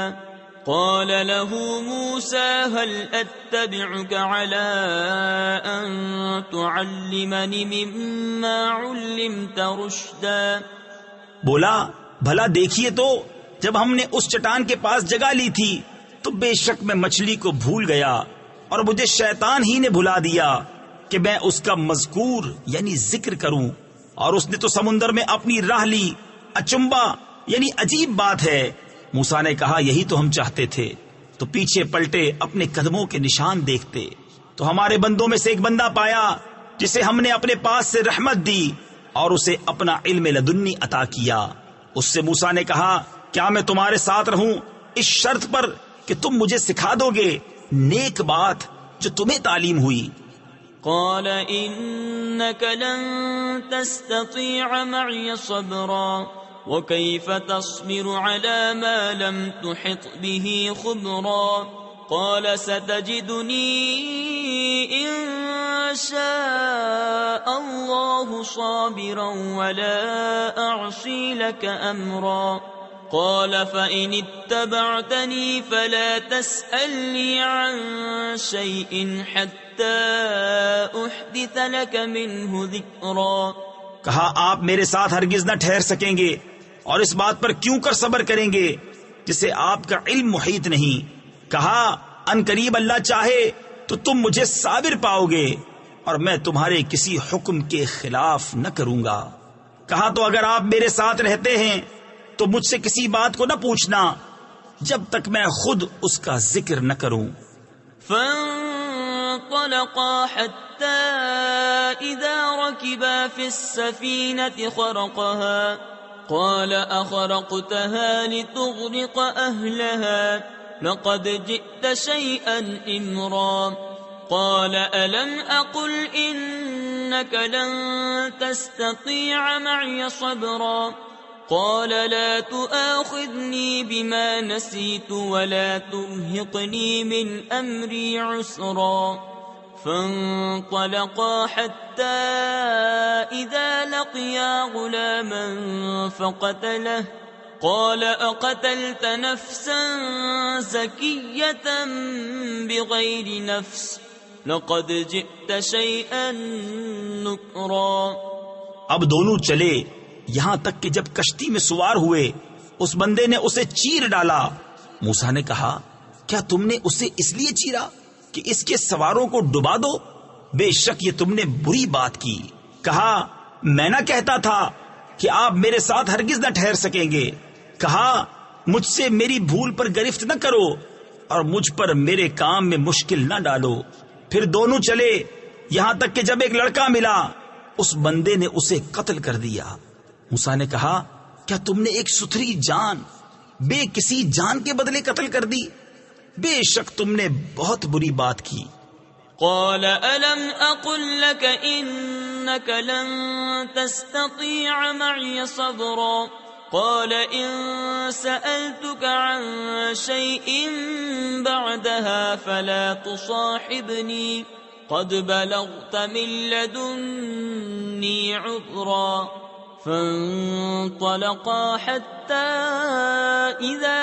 قال له موسى هل أتبعك على أن تعلمني مما علمت رشدا۔ بولا بھلا دیکھیے تو جب ہم نے اس چٹان کے پاس جگہ لی تھی تو بے شک میں مچھلی کو بھول گیا اور مجھے شیطان ہی نے بھلا دیا کہ میں اس کا مذکور یعنی ذکر کروں، اور اس نے تو سمندر میں اپنی راہ لی۔ اچمبا یعنی عجیب بات ہے۔ موسیٰ نے کہا یہی تو ہم چاہتے تھے تو پیچھے پلٹے اپنے قدموں کے نشان دیکھتے تو ہمارے بندوں میں سے ایک بندہ پایا جسے ہم نے اپنے پاس سے رحمت دی اور اسے اپنا علم لدنی عطا کیا۔ اس سے موسیٰ نے کہا کیا میں تمہارے ساتھ رہوں اس شرط پر کہ تم مجھے سکھا دو گے نیک بات جو تمہیں تعلیم ہوئی؟ قال إنك لن تستطيع معي صبرا وكيف تصبر على ما لم تحط به خبرا قال ستجدني إن شاء الله صابرا ولا أعصي لك أمرا قال فإن اتبعتني فلا تسألني عن شيء حتى أحدث لك منه ذكرا۔ کہا آپ میرے ساتھ ہرگز نہ ٹھہر سکیں گے اور اس بات پر کیوں کر صبر کریں گے جسے آپ کا علم محیط نہیں۔ کہا ان قریب اللہ چاہے تو تم مجھے صابر پاؤ گے اور میں تمہارے کسی حکم کے خلاف نہ کروں گا۔ کہا تو اگر آپ میرے ساتھ رہتے ہیں تو مجھ سے کسی بات کو نہ پوچھنا جب تک میں خود اس کا ذکر نہ کروں۔ فانطلقا حتى إذا ركبا في السفينة خرقها قال أخرقتها لتغرق أهلها لقد جئت شيئا إمرا قال ألم أقل إنك لن تستطيع معي صبرا قال لا تؤاخذني بما نسيت ولا ترهقني من أمري عسرا فانطلقا حتى إذا لقيا غلاما فقتله قال أقتلت نفسا زكية بغير نفس لقد جئت شيئا نكرا۔ اب دونوں چلے یہاں تک کہ جب کشتی میں سوار ہوئے اس بندے نے اسے چیر ڈالا۔ موسیٰ نے کہا کیا تم نے اسے اس لیے چیرا کہ اس کے سواروں کو ڈبا دو؟ بے شک یہ تم نے بری بات کی۔ کہا میں نہ کہتا تھا کہ آپ میرے ساتھ ہرگز نہ ٹھہر سکیں گے۔ کہا مجھ سے میری بھول پر گرفت نہ کرو اور مجھ پر میرے کام میں مشکل نہ ڈالو۔ پھر دونوں چلے یہاں تک کہ جب ایک لڑکا ملا اس بندے نے اسے قتل کر دیا۔ موسیٰ نے کہا کیا تم نے ایک ستھری جان بے کسی جان کے بدلے قتل کر دی؟ بے شک تم نے بہت بری بات کی۔ قال ألم أقل لك إنك لن تستطيع معي صبرا قال إن سألتك عن شيء بعدها فلا تصاحبني قد بلغت من لدني عذرا فانطلقا حتى إذا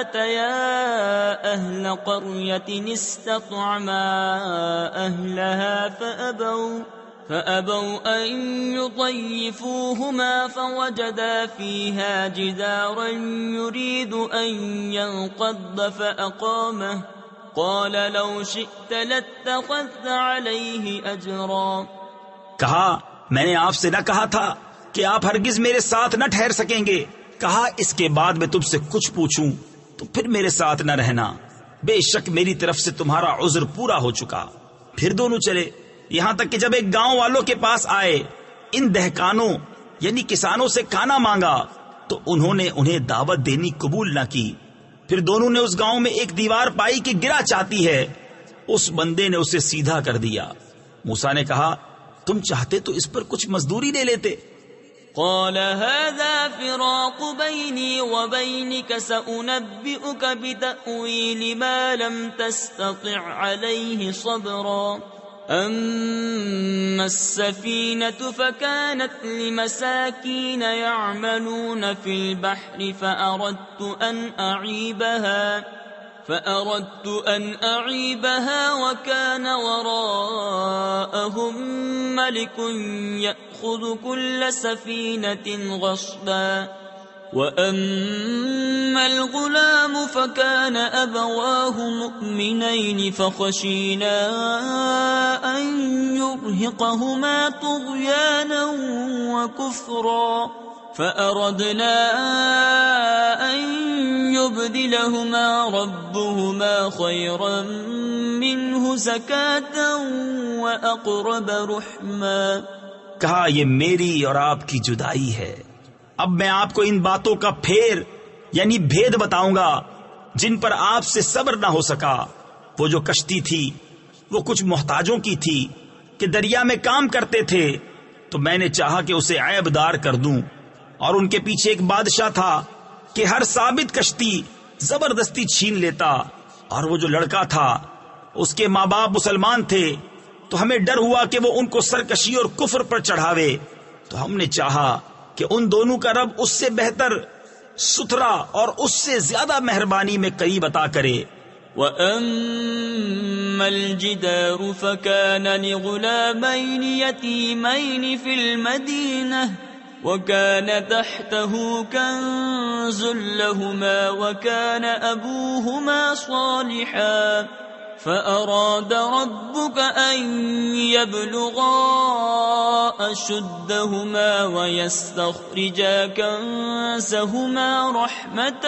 أتيا أهل قرية استطعما أهلها فأبوا أن يضيفوهما فوجدا فيها جدارا يريد أن ينقض فأقامه قال لو شئت لاتخذت عليه أجرا۔ کہا میں نے آپ سے نہ کہا تھا کہ آپ ہرگز میرے ساتھ نہ ٹھہر سکیں گے؟ کہا اس کے بعد میں تم سے کچھ پوچھوں تو پھر میرے ساتھ نہ رہنا، بے شک میری طرف سے تمہارا عذر پورا ہو چکا۔ پھر دونوں چلے یہاں تک کہ جب ایک گاؤں والوں کے پاس آئے ان دہقانوں یعنی کسانوں سے کھانا مانگا تو انہوں نے انہیں دعوت دینی قبول نہ کی۔ پھر دونوں نے اس گاؤں میں ایک دیوار پائی کہ گرا چاہتی ہے، اس بندے نے اسے سیدھا کر دیا۔ موسیٰ نے کہا تم چاہتے تو اس پر کچھ مزدوری لے لیتے۔ قال هذا فراق بيني وبينك سأنبئك بتأويل ما لم تستطع عليه صبرا أما السفينة فكانت لمساكين يعملون في البحر فأردت أن أعيبها وكان وراءهم ملك يأخذ كل سفينة غصبا وأما الغلام فكان أبواه مؤمنين فخشينا أن يرهقهما طغيانا وكفرا فأردنا أن يبدلهما ربهما خيرا منه زكاة وأقرب رحما۔ کہا یہ میری اور آپ کی جدائی ہے، اب میں آپ کو ان باتوں کا پھیر یعنی بھید بتاؤں گا جن پر آپ سے صبر نہ ہو سکا۔ وہ جو کشتی تھی وہ کچھ محتاجوں کی تھی کہ دریا میں کام کرتے تھے، تو میں نے چاہا کہ اسے عیب دار کر دوں، اور ان کے پیچھے ایک بادشاہ تھا کہ ہر ثابت کشتی زبردستی چھین لیتا، اور وہ جو لڑکا تھا اس کے ماں باپ مسلمان تھے، تو ہمیں ڈر ہوا کہ وہ ان کو سرکشی اور کفر پر چڑھاوے، تو ہم نے چاہا کہ ان دونوں کا رب اس سے بہتر، ستھرا اور اس سے زیادہ مہربانی میں قریب عطا کرے۔ وَأَمَّا الْجِدَارُ فَكَانَ لِغُلَامَيْنِ يَتِيمَيْنِ فِي الْمَدِينَةِ وَكَانَ تَحْتَهُ كَنْزٌ لَهُمَا وَكَانَ أَبُوهُمَا صَالِحًا فَأَرَادَ رَبُّكَ أَنْ يَبْلُغَا أَشُدَّهُمَا وَيَسْتَخْرِجَا كَنْزَهُمَا رَحْمَةً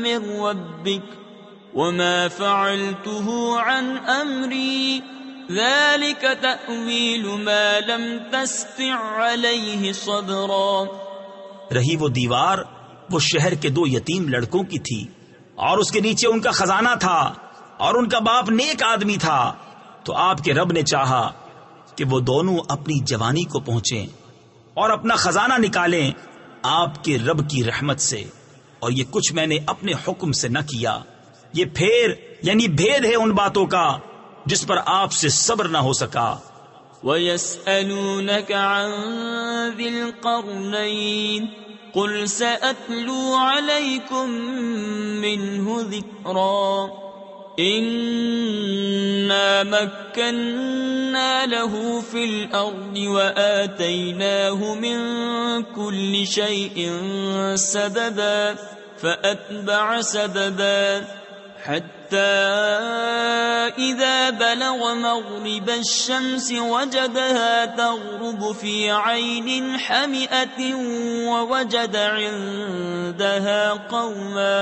مِّن رَّبِّكَ وَمَا فَعَلْتُهُ عَنْ أَمْرِي ذَلِكَ تَأْوِيلُ مَا لَمْ تَسْطِع عَلَيْهِ صَبْرًا۔ رہی وہ دیوار وہ شہر کے دو یتیم لڑکوں کی تھی، اور اس کے نیچے ان کا خزانہ تھا، اور ان کا باپ نیک آدمی تھا، تو آپ کے رب نے چاہا کہ وہ دونوں اپنی جوانی کو پہنچیں اور اپنا خزانہ نکالیں آپ کے رب کی رحمت سے، اور یہ کچھ میں نے اپنے حکم سے نہ کیا۔ یہ پھیر یعنی بھید ہے ان باتوں کا جس پر آپ سے صبر نہ ہو سکا۔ وَيَسْأَلُونَكَ عَنْ ذِي الْقَرْنَيْنِ قُلْ سَأَتْلُو عَلَيْكُمْ مِنْهُ ذِكْرًا إِنَّا مَكَّنَّا لَهُ فِي الْأَرْضِ وَآتَيْنَاهُ مِنْ كُلِّ شَيْءٍ سَبَبًا فَأَتْبَعَ سَبَبًا حَتَّى إِذَا بَلَغَ مَغْرِبَ الشَّمْسِ وَجَدَهَا تَغْرُبُ فِي عَيْنٍ حَمِئَةٍ وَوَجَدَ عِندَهَا قَوْمًا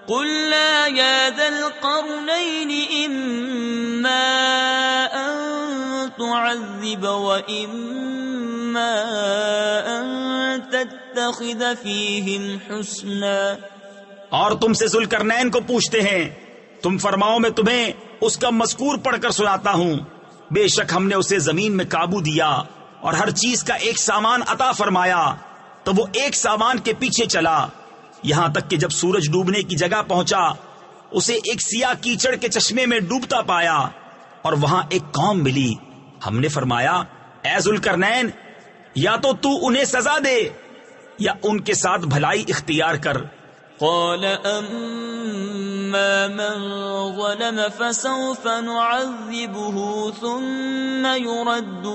قُلْنَا يَا ذَا الْقَرْنَيْنِ إِمَّا أَن تُعَذِّبَ وَإِمَّا أَن تَتَّخِذَ فِيهِمْ حُسْنًا۔ اور تم سے ذوالقرنین کو پوچھتے ہیں، تم فرماؤ میں تمہیں اس کا مذکور پڑھ کر سناتا ہوں۔ بے شک ہم نے اسے زمین میں قابو دیا اور ہر چیز کا ایک سامان عطا فرمایا، تو وہ ایک سامان کے پیچھے چلا، یہاں تک کہ جب سورج ڈوبنے کی جگہ پہنچا اسے ایک سیاہ کیچڑ کے چشمے میں ڈوبتا پایا، اور وہاں ایک قوم ملی۔ ہم نے فرمایا، اے ذوالقرنین، یا تو انہیں سزا دے یا ان کے ساتھ بھلائی اختیار کر۔ قال أما من ظلم فسوف نعذبه ثم يرد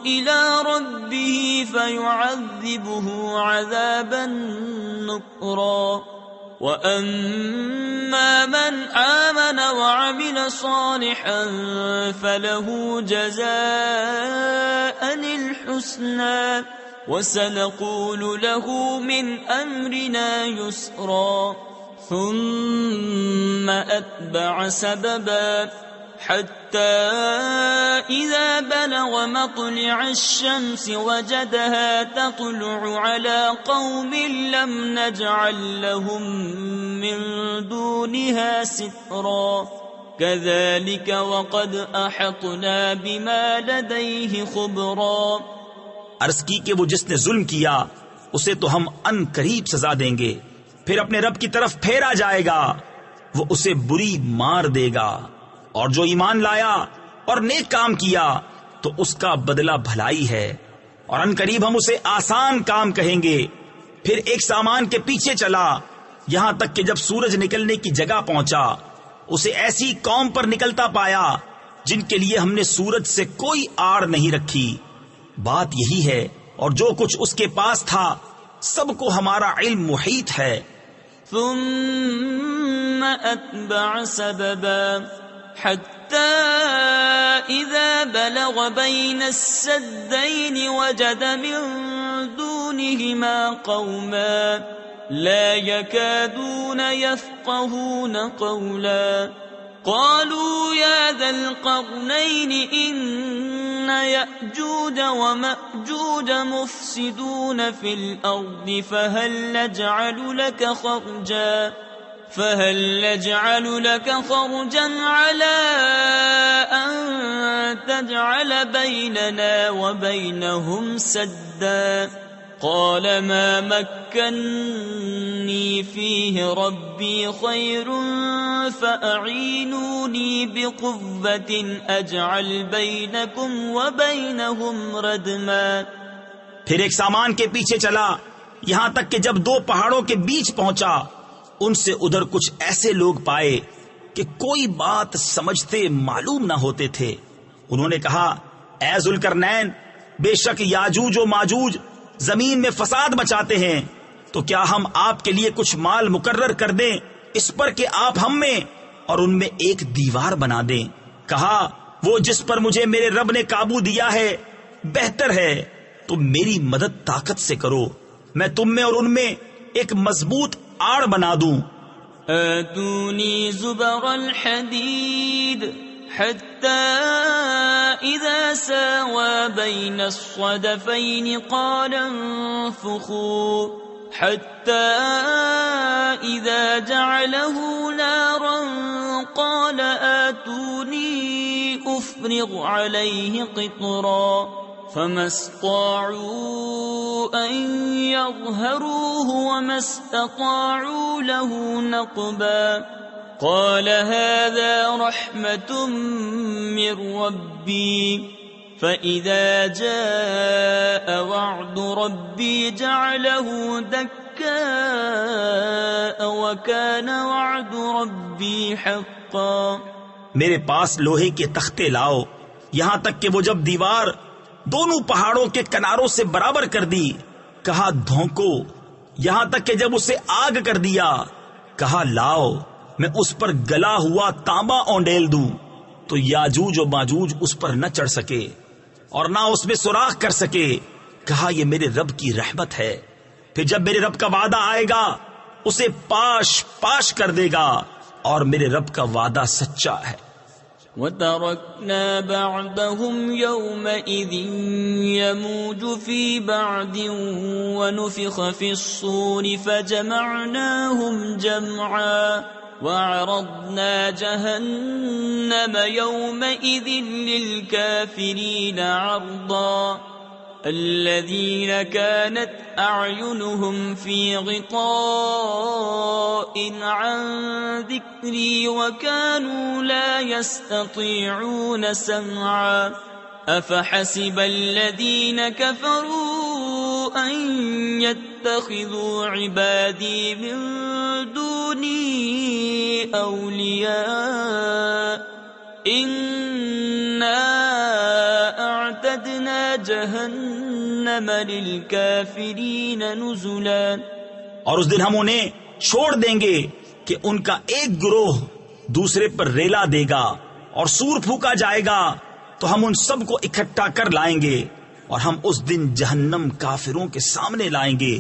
إلى ربه فيعذبه عذابا نكرا وأما من آمن وعمل صالحا فله جزاء الحسنى وسنقول له من أمرنا يسرا ثم أتبع سببا حتى إذا بلغ مطلع الشمس وجدها تطلع على قوم لم نجعل لهم من دونها سترا كذلك وقد أحطنا بما لديه خبرا۔ عرض کی کہ وہ جس نے ظلم کیا اسے تو ہم ان قریب سزا دیں گے، پھر اپنے رب کی طرف پھیرا جائے گا، وہ اسے بری مار دے گا، اور جو ایمان لایا اور نیک کام کیا تو اس کا بدلہ بھلائی ہے، اور ان قریب ہم اسے آسان کام کہیں گے۔ پھر ایک سامان کے پیچھے چلا یہاں تک کہ جب سورج نکلنے کی جگہ پہنچا اسے ایسی قوم پر نکلتا پایا جن کے لیے ہم نے سورج سے کوئی آڑ نہیں رکھی۔ بات یہی ہے، اور جو کچھ اس کے پاس تھا سب کو ہمارا علم محیط ہے۔ ثم أتبع سببا حتى إذا بلغ بين السدين وجد من دون دونهما قوما لا يكادون يفقهون قولا قالوا يا ذا القرنين إن يأجوج ومأجوج مفسدون في الأرض فهل نجعل لك خرجا على أن تجعل بيننا وبينهم سدا قال ما مكني فيه ربي خير فأعينوني بقوة أجعل بينكم وبينهم ردما. پھر ایک سامان کے پیچھے چلا یہاں تک کہ جب دو پہاڑوں کے بیچ پہنچا ان سے ادھر کچھ ایسے لوگ پائے کہ کوئی بات سمجھتے معلوم نہ ہوتے تھے. انہوں نے کہا اے ذوالقرنین بے شک یاجوج و ماجوج زمین میں فساد مچاتے ہیں تو کیا ہم آپ کے لیے کچھ مال مقرر کر دیں اس پر کہ آپ ہم میں اور ان میں ایک دیوار بنا دیں. کہا وہ جس پر مجھے میرے رب نے قابو دیا ہے بہتر ہے تم میری مدد طاقت سے کرو میں تم میں اور ان میں ایک مضبوط آڑ بنا دوں. آتونی زبر الحدید حتى إذا ساوى بين الصدفين قال انفخوا حتى إذا جعله نارا قال آتوني أفرغ عليه قطرا فما استطاعوا أن يظهروه وما استطاعوا له نقبا. قال هذا رحمة من ربي فإذا جاء وعد ربي جعله دكاء وكان وعد ربي حقا. میرے پاس لوہے کے تختے لاؤ یہاں تک کہ وہ جب دیوار دونوں پہاڑوں کے کناروں سے برابر کر دی کہا دھونکو یہاں تک کہ جب اسے آگ کر دیا کہا لاؤ میں اس پر گلا ہوا تانبا اونڈیل دوں تو یاجوج و ماجوج اس پر نہ چڑھ سکے اور نہ اس میں سوراخ کر سکے. کہا یہ میرے رب کی رحمت ہے پھر جب میرے رب کا وعدہ آئے گا اسے پاش پاش کر دے گا اور میرے رب کا وعدہ سچا ہے. وَتَرَكْنَا بَعْدَهُمْ يَوْمَئِذٍ يَمُوجُ فِي بَعْدٍ وَنُفِخَ فِي الصُّورِ فَجَمَعْنَاهُمْ جَمْعًا وَعَرَضْنَا جَهَنَّمَ يَوْمَئِذٍ لِلْكَافِرِينَ عَرْضًا. الذين كانت أعينهم في غطاء عن ذكري وكانوا لا يستطيعون سمعا. أفحسب الذين كفروا أن يتخذوا عبادي من دوني أولياء إنا أعتدنا جہنم للکافرین نزلا. اور اس دن ہم انہیں چھوڑ دیں گے کہ ان کا ایک گروہ دوسرے پر ریلا دے گا اور سور پھونکا جائے گا تو ہم ان سب کو اکٹھا کر لائیں گے اور ہم اس دن جہنم کافروں کے سامنے لائیں گے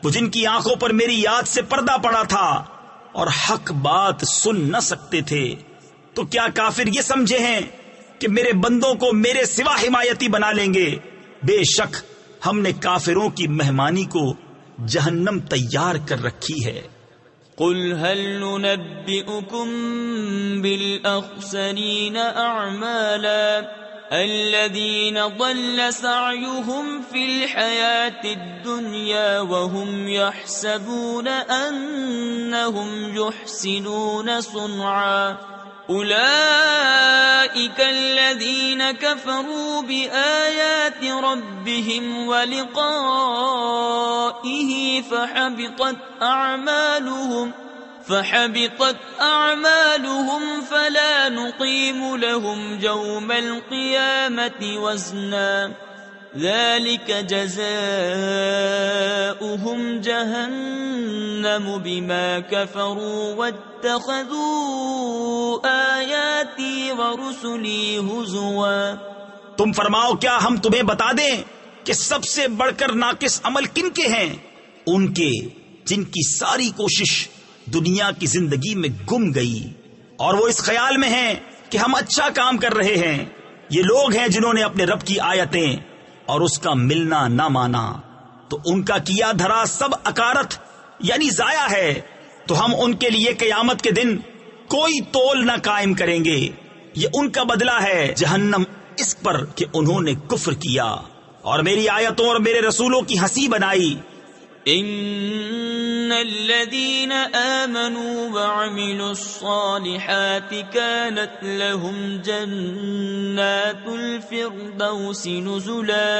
وہ جن کی آنکھوں پر میری یاد سے پردہ پڑا تھا اور حق بات سن نہ سکتے تھے. تو کیا کافر یہ سمجھے ہیں کہ میرے بندوں کو میرے سوا حمایتی بنا لیں گے؟ بے شک ہم نے کافروں کی مہمانی کو جہنم تیار کر رکھی ہے. قل هل ننبئكم بالأخسرين أعمالا الذين ضل سعيهم في الحياة الدنيا وهم يحسبون أنهم يحسنون صنعا. أولئك الذين كفروا بآيات ربهم ولقائه فحبطت أعمالهم فلا نقيم لهم يوم القيامة وزنا. ذلك جزاؤهم جهنم بما كفروا واتخذوا آياتي ورسلي هزوا. تم فرماؤ کیا ہم تمہیں بتا دیں کہ سب سے بڑھ کر ناقص عمل کن کے ہیں؟ ان کے جن کی ساری کوشش دنیا کی زندگی میں گم گئی اور وہ اس خیال میں ہیں کہ ہم اچھا کام کر رہے ہیں۔ یہ لوگ ہیں جنہوں نے اپنے رب کی آیتیں اور اس کا ملنا نہ مانا، تو ان کا کیا دھرا سب اکارت یعنی ضائع ہے۔ تو ہم ان کے لیے قیامت کے دن کوئی تول نہ قائم کریں گے، یہ ان کا بدلہ ہے جہنم اس پر کہ انہوں نے کفر کیا اور میری آیتوں اور میرے رسولوں کی ہنسی بنائی۔ ان الذين آمنوا وعملوا الصالحات كانت لهم جنات الفردوس نزلا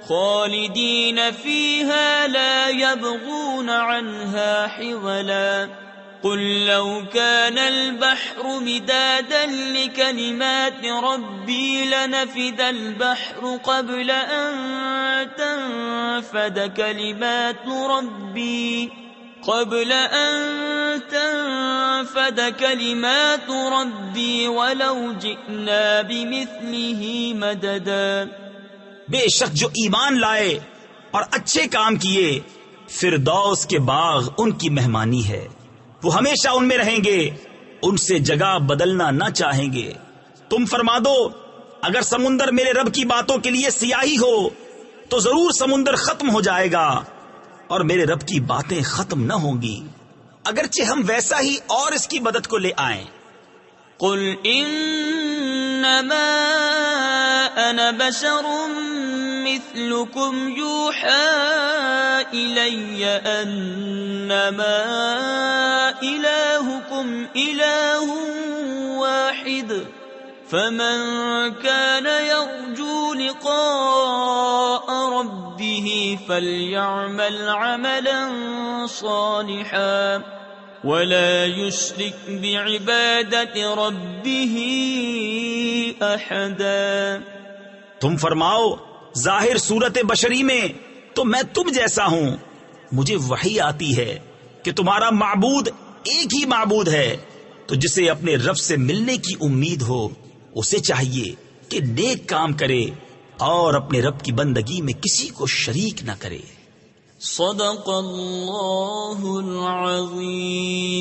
خالدين فيها لا يبغون عنها حولا قل لو كان البحر مدادا لكلمات ربي لنفد البحر قبل أن تنفد كلمات ربي ولو جئنا بمثله مددا۔ بے شک جو ایمان لائے اور اچھے کام کیے، فردوس کے باغ ان کی مہمانی ہے، وہ ہمیشہ ان میں رہیں گے، ان سے جگہ بدلنا نہ چاہیں گے۔ تم فرما دو اگر سمندر میرے رب کی باتوں کے لیے سیاہی ہو تو ضرور سمندر ختم ہو جائے گا اور میرے رب کی باتیں ختم نہ ہوں گی، اگرچہ ہم ویسا ہی اور اس کی مدد کو لے آئیں۔ قل انما انا بشر مثلكم يوحى الي انما الهكم اله واحد فمن كان يرجو لقاء ربه فليعمل عملا صالحا ولا يشرك بعبادة ربه أحدا۔ تم فرماؤ ظاہر صورت بشری میں تو میں تم جیسا ہوں، مجھے وحی آتی ہے کہ تمہارا معبود ایک ہی معبود ہے، تو جسے اپنے رب سے ملنے کی امید ہو اسے چاہیے کہ نیک کام کرے اور اپنے رب کی بندگی میں کسی کو شریک نہ کرے۔ صدق اللہ العظیم۔